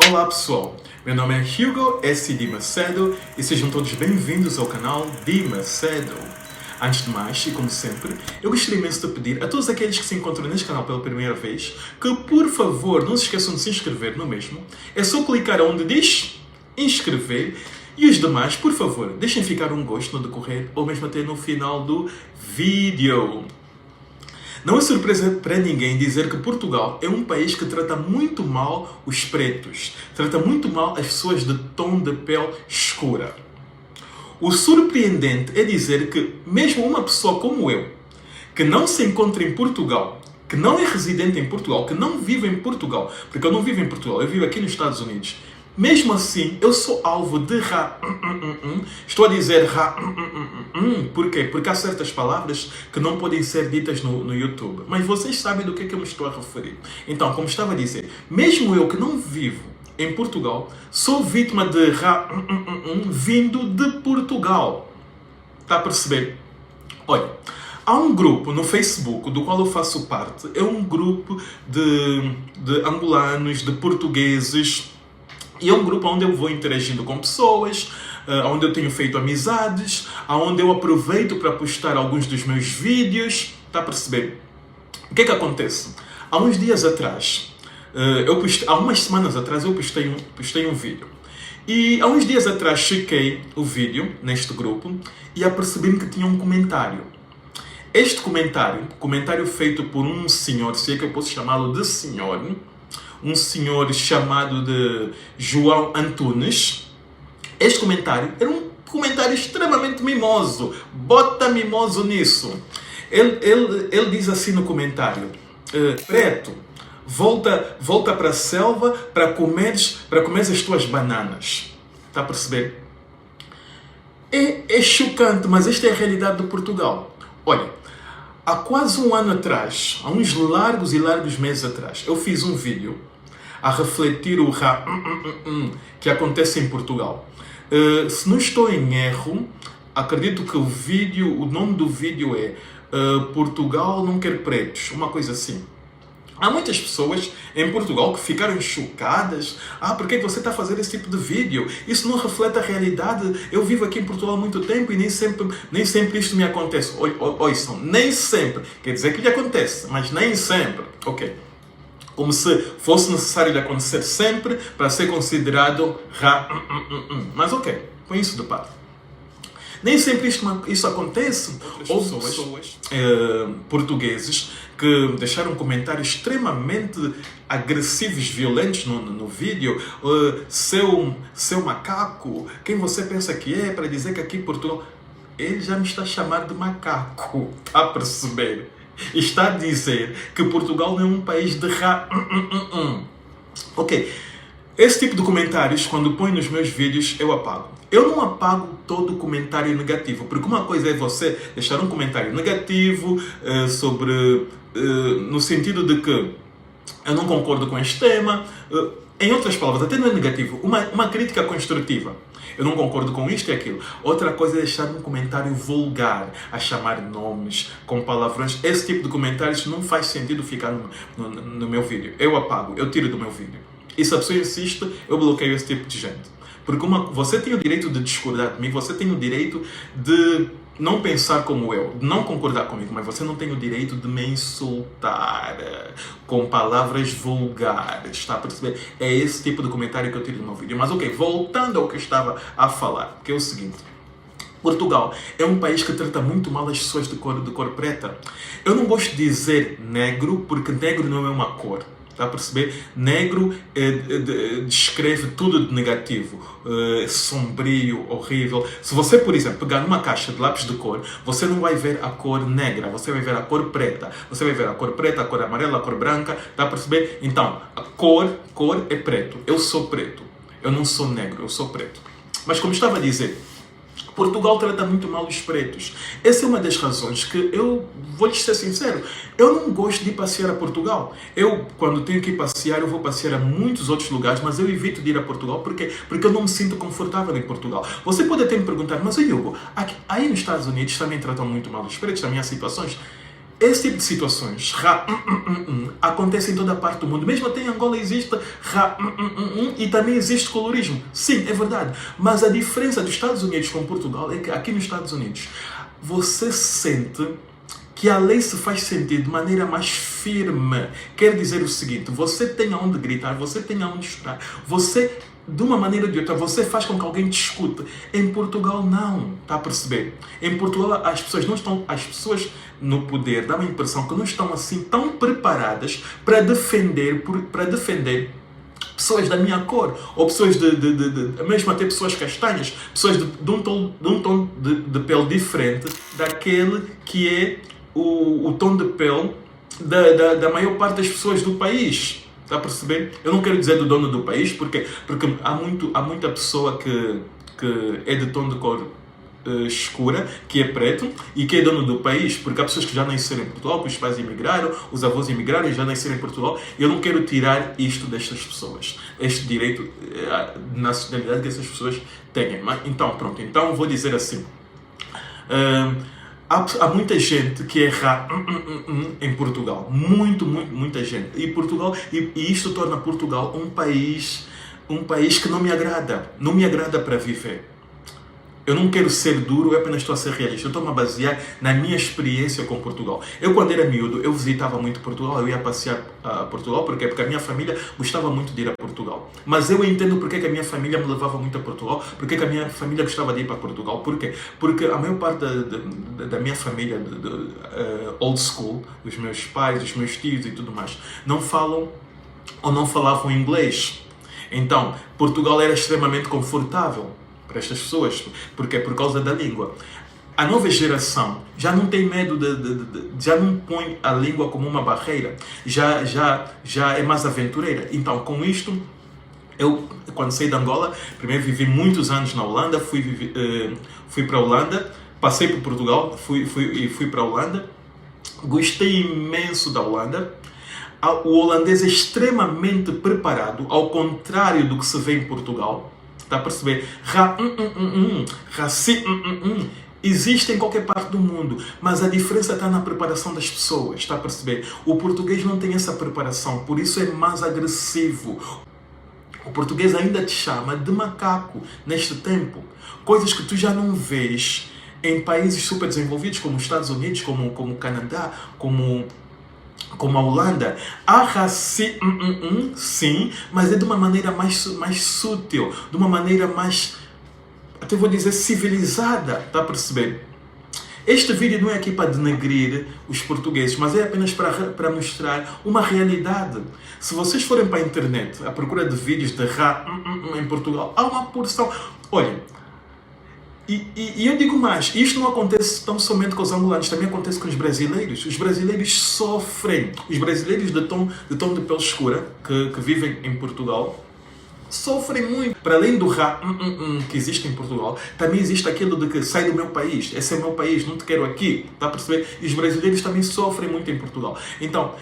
Olá pessoal, meu nome é Hugo S. Di Macedo e sejam todos bem-vindos ao canal Di Macedo. Antes de mais, e como sempre, eu gostaria imenso de pedir a todos aqueles que se encontram neste canal pela primeira vez que, por favor, não se esqueçam de se inscrever no mesmo. É só clicar onde diz inscrever e os demais, por favor, deixem ficar um gosto no decorrer ou mesmo até no final do vídeo. Não é surpresa para ninguém dizer que Portugal é um país que trata muito mal os pretos, trata muito mal as pessoas de tom de pele escura. O surpreendente é dizer que mesmo uma pessoa como eu, que não se encontra em Portugal, que não é residente em Portugal, que não vive em Portugal, porque eu não vivo em Portugal, eu vivo aqui nos Estados Unidos, mesmo assim, eu sou alvo de Estou a dizer por quê? Porque há certas palavras que não podem ser ditas no YouTube. Mas vocês sabem do que é que eu me estou a referir. Então, como estava a dizer, mesmo eu que não vivo em Portugal, sou vítima de vindo de Portugal. Está a perceber? Olha, há um grupo no Facebook do qual eu faço parte. É um grupo de angolanos, de portugueses. E é um grupo onde eu vou interagindo com pessoas, onde eu tenho feito amizades, onde eu aproveito para postar alguns dos meus vídeos. Está a perceber? O que é que acontece? Há uns dias atrás, há umas semanas atrás, eu postei um vídeo. E há uns dias atrás chequei o vídeo neste grupo e apercebi-me que tinha um comentário. Este comentário feito por um senhor, se é que eu posso chamá-lo de senhor, um senhor chamado de João Antunes. Este comentário era um comentário extremamente mimoso. Bota mimoso nisso. Ele diz assim no comentário: preto, volta para a selva para comeres as tuas bananas. Está a perceber? É chocante, mas esta é a realidade de Portugal. Olha, há quase um ano atrás, há uns largos e largos meses atrás, eu fiz um vídeo a refletir o que acontece em Portugal. Se não estou em erro, acredito que o nome do vídeo é Portugal não quer pretos, uma coisa assim. Há muitas pessoas em Portugal que ficaram chocadas. Por que você está a fazer esse tipo de vídeo? Isso não reflete a realidade. Eu vivo aqui em Portugal há muito tempo e nem sempre isto me acontece. Ouçam, nem sempre. Quer dizer que lhe acontece, mas nem sempre. Ok. Como se fosse necessário lhe acontecer sempre para ser considerado Mas ok, põe isso de parte. Nem sempre isso acontece. Houve pessoas portugueses que deixaram comentários extremamente agressivos, violentos no vídeo. Seu macaco, quem você pensa que é para dizer que aqui em Portugal... Ele já me está a chamar de macaco, está a perceber? Está a dizer que Portugal não é um país de Ok, esse tipo de comentários, quando põe nos meus vídeos, eu apago. Eu não apago todo comentário negativo, porque uma coisa é você deixar um comentário negativo no sentido de que eu não concordo com este tema. Em outras palavras, até não é negativo, uma crítica construtiva. Eu não concordo com isto e aquilo. Outra coisa é deixar um comentário vulgar, a chamar nomes, com palavrões. Esse tipo de comentários não faz sentido ficar no meu vídeo. Eu apago, eu tiro do meu vídeo. E se a pessoa insiste, eu bloqueio esse tipo de gente. Porque você tem o direito de discordar de mim, você tem o direito de não pensar como eu, de não concordar comigo, mas você não tem o direito de me insultar com palavras vulgares, está a perceber? É esse tipo de comentário que eu tiro do meu vídeo. Mas ok, voltando ao que eu estava a falar, que é o seguinte: Portugal é um país que trata muito mal as pessoas de cor preta. Eu não gosto de dizer negro, porque negro não é uma cor. Está a perceber? Negro descreve tudo de negativo, sombrio, horrível. Se você, por exemplo, pegar numa caixa de lápis de cor, você não vai ver a cor negra, você vai ver a cor preta. Você vai ver a cor preta, a cor amarela, a cor branca. Está a perceber? Então, a cor é preto. Eu sou preto. Eu não sou negro, eu sou preto. Mas como estava a dizer, Portugal trata muito mal os pretos. Essa é uma das razões que eu vou-lhe ser sincero. Eu não gosto de ir passear a Portugal. Eu, quando tenho que ir passear, eu vou passear a muitos outros lugares, mas eu evito de ir a Portugal. Por quê? Porque eu não me sinto confortável em Portugal. Você pode até me perguntar, mas Hugo, aí nos Estados Unidos também tratam muito mal os pretos, também há situações. Esse tipo de situações acontece em toda a parte do mundo. Mesmo até em Angola existe e também existe colorismo. Sim, é verdade. Mas a diferença dos Estados Unidos com Portugal é que aqui nos Estados Unidos você sente que a lei se faz sentir de maneira mais firme. Quer dizer o seguinte, você tem aonde gritar, você tem aonde chorar, você, de uma maneira ou de outra, você faz com que alguém te escute. Em Portugal não, está a perceber? Em Portugal as pessoas no poder dão a impressão que não estão assim tão preparadas para defender pessoas da minha cor, ou pessoas mesmo até pessoas castanhas, pessoas de um tom de pele diferente daquele que é o tom de pele da maior parte das pessoas do país. Está a perceber? Eu não quero dizer do dono do país, porque há muita pessoa que é de tom de cor escura, que é preto e que é dono do país, porque há pessoas que já nasceram em Portugal, que os pais emigraram, os avós emigraram e já nasceram em Portugal. Eu não quero tirar isto destas pessoas, este direito de nacionalidade que essas pessoas têm. Mas, então, pronto, então vou dizer assim. Há muita gente que erra em Portugal. Muita gente. E isto torna Portugal um país que não me agrada. Não me agrada para viver. Eu não quero ser duro, eu apenas estou a ser realista. Eu estou a basear na minha experiência com Portugal. Eu, quando era miúdo, eu visitava muito Portugal, eu ia passear a Portugal. Por quê? Porque a minha família gostava muito de ir a Portugal. Mas eu entendo porque que a minha família me levava muito a Portugal, porque que a minha família gostava de ir para Portugal. Por quê? Porque a maior parte da minha família, old school, dos meus pais, dos meus tios e tudo mais, não falam ou não falavam inglês. Então, Portugal era extremamente confortável para estas pessoas, porque é por causa da língua. A nova geração já não tem medo já não põe a língua como uma barreira, já é mais aventureira. Então, com isto, eu, quando saí de Angola, primeiro vivi muitos anos na Holanda, fui para a Holanda, passei por Portugal, fui para a Holanda, gostei imenso da Holanda. O holandês é extremamente preparado, ao contrário do que se vê em Portugal. Está a perceber? Existe em qualquer parte do mundo, mas a diferença está na preparação das pessoas. Está a perceber? O português não tem essa preparação, por isso é mais agressivo. O português ainda te chama de macaco neste tempo. Coisas que tu já não vês em países super desenvolvidos, como os Estados Unidos, como o Canadá, como a Holanda. Há racismo, sim, mas é de uma maneira mais sutil, de uma maneira mais, até vou dizer, civilizada. Está a perceber? Este vídeo não é aqui para denegrir os portugueses, mas é apenas para mostrar uma realidade. Se vocês forem para a internet à procura de vídeos de em Portugal, há uma porção. Olhem, e eu digo mais, isto não acontece tão somente com os angolanos, também acontece com os brasileiros. Os brasileiros sofrem. Os brasileiros de tom de pele escura, que vivem em Portugal, sofrem muito. Para além do que existe em Portugal, também existe aquilo de que sai do meu país, esse é o meu país, não te quero aqui. Está a perceber? E os brasileiros também sofrem muito em Portugal. Então,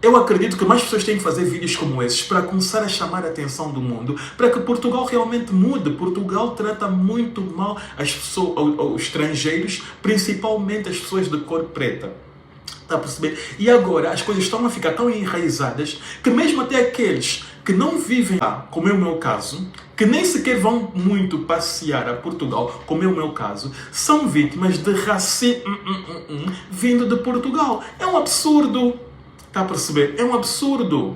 eu acredito que mais pessoas têm que fazer vídeos como esses para começar a chamar a atenção do mundo, para que Portugal realmente mude. Portugal trata muito mal as pessoas, os estrangeiros, principalmente as pessoas de cor preta. Está a perceber? E agora as coisas estão a ficar tão enraizadas que mesmo até aqueles que não vivem lá, como é o meu caso, que nem sequer vão muito passear a Portugal, como é o meu caso, são vítimas de racismo vindo de Portugal. É um absurdo. Está a perceber? É um absurdo.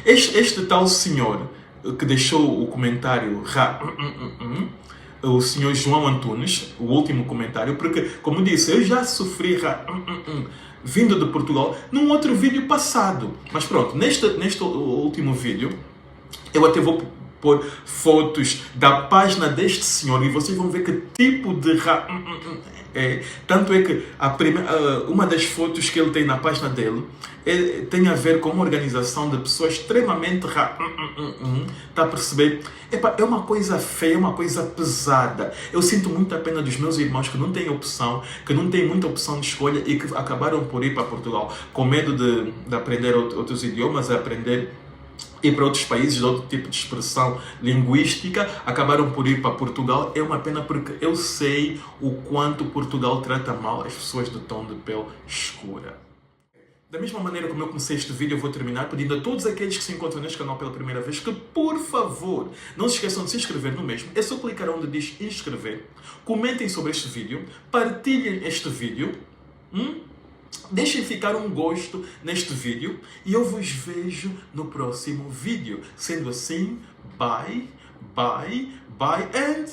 Este tal senhor que deixou o comentário, o senhor João Antunes, o último comentário, porque, como disse, eu já sofri vindo de Portugal num outro vídeo passado. Mas pronto, neste último vídeo, eu até vou pôr fotos da página deste senhor e vocês vão ver que tipo de tanto é que uma das fotos que ele tem na página dele tem a ver com uma organização de pessoas extremamente está a perceber? É uma coisa feia, é uma coisa pesada. Eu sinto muita pena dos meus irmãos que não têm opção, que não têm muita opção de escolha e que acabaram por ir para Portugal com medo de aprender outros idiomas, aprender e para outros países de outro tipo de expressão linguística, acabaram por ir para Portugal. É uma pena porque eu sei o quanto Portugal trata mal as pessoas de tom de pele escura. Da mesma maneira como eu comecei este vídeo, eu vou terminar pedindo a todos aqueles que se encontram neste canal pela primeira vez que, por favor, não se esqueçam de se inscrever no mesmo. É só clicar onde diz inscrever, comentem sobre este vídeo, partilhem este vídeo, deixem ficar um gosto neste vídeo e eu vos vejo no próximo vídeo. Sendo assim, bye, bye, bye and